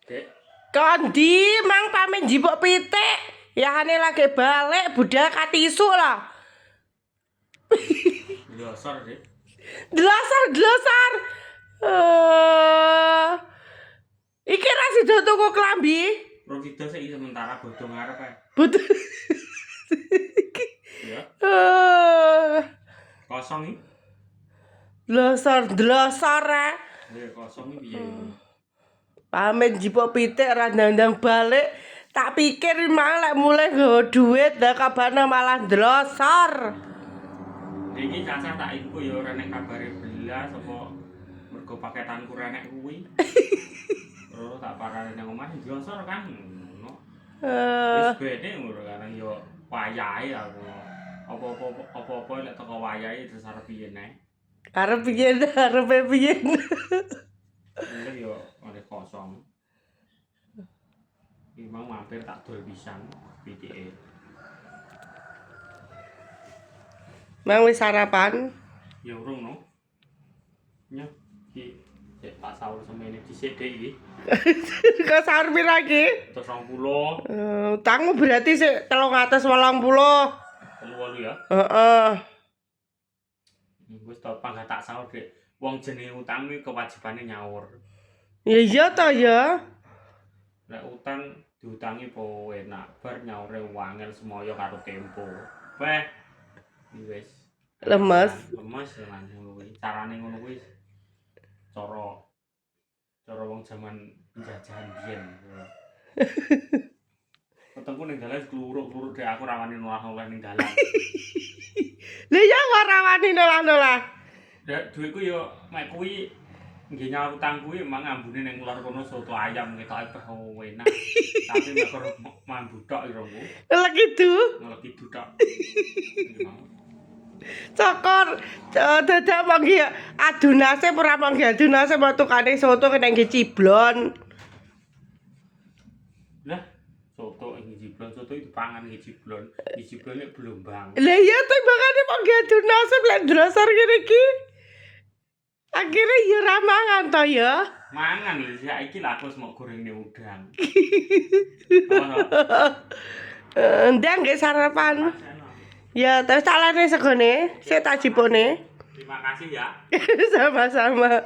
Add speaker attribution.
Speaker 1: Dek.
Speaker 2: Kondi mang pamit jipuk pitik. Yahane lagi balik budal katisu lah.
Speaker 1: Glosor, Dek.
Speaker 2: Dlasar. Iki ra sida tuku klambi.
Speaker 1: Rokida sik sementara bodho ngarep ae.
Speaker 2: Butuh.
Speaker 1: Ya. Kosong iki.
Speaker 2: Dlasar.
Speaker 1: Ya kosong iki piye?
Speaker 2: Pamit jipuk pitik ra ndang balik. Tak pikir malah lek mulai nggawa duit lah kabana malah dlasar.
Speaker 1: Iki caca tak info ya ora nek kabare belas apa mergo paketanku renek kuwi. Terus tak parani nang omah glosor kan ngono. Wis bene ngono kan yo wayahe aku. Apa-apa lek teko wayahe terus arep piye neh.
Speaker 2: Arep piye?
Speaker 1: Ini yo oleh kosong. Iki mau mampir tak dol pisan pitike.
Speaker 2: Mang wis sarapan?
Speaker 1: Ya urung no. Nya iki cek tak sahur semene dhisik Dek iki.
Speaker 2: Kok sahur pira iki?
Speaker 1: 120.
Speaker 2: Utangmu berarti sik 380.
Speaker 1: 38 ya.
Speaker 2: Heeh.
Speaker 1: Wis tak panggah tak sahur Dek. Wong jenenge utang kuwi kewajibane nyaur.
Speaker 2: Ya iya to ya.
Speaker 1: Lek utang diutangi po enak, bar nyaure wangel semoyo karo tempo. Weh. Wis.
Speaker 2: Lemes.
Speaker 1: Lemes tenan ngono kuwi. Carane ngono kuwi cara wong jaman penjajahan biyen. Ketemu ning dalan kluruk-kluruk Dek aku rawani nolak-nolak ning dalan.
Speaker 2: Lha ya ora wani nolah-nolah.
Speaker 1: Dek duitku yo mek kuwi nggih nyaur utang kuwi emang ambune ning luar kono soto ayam ketoke enak. Tapi mek karo mambu tok irungku.
Speaker 2: Lek itu
Speaker 1: Ngeleki tok.
Speaker 2: cokor dadak manggi adunase ora manggi adunase mau tukane soto kena nggih ciblon.
Speaker 1: Lah, soto iki ciblon, soto itu pangan iki ciblon. Iki ciblon nek blombang.
Speaker 2: Lah iya timbangane manggi adunase lek dlasar ngene iki. Akhirnya ya ra mangan to ya.
Speaker 1: Mangan lho saiki lah aku wis mau gorengne udang.
Speaker 2: Ndang nggih sarapan. Ya, terus tak lene segone, sik tak jipone.
Speaker 1: Terima kasih ya.
Speaker 2: Sama-sama.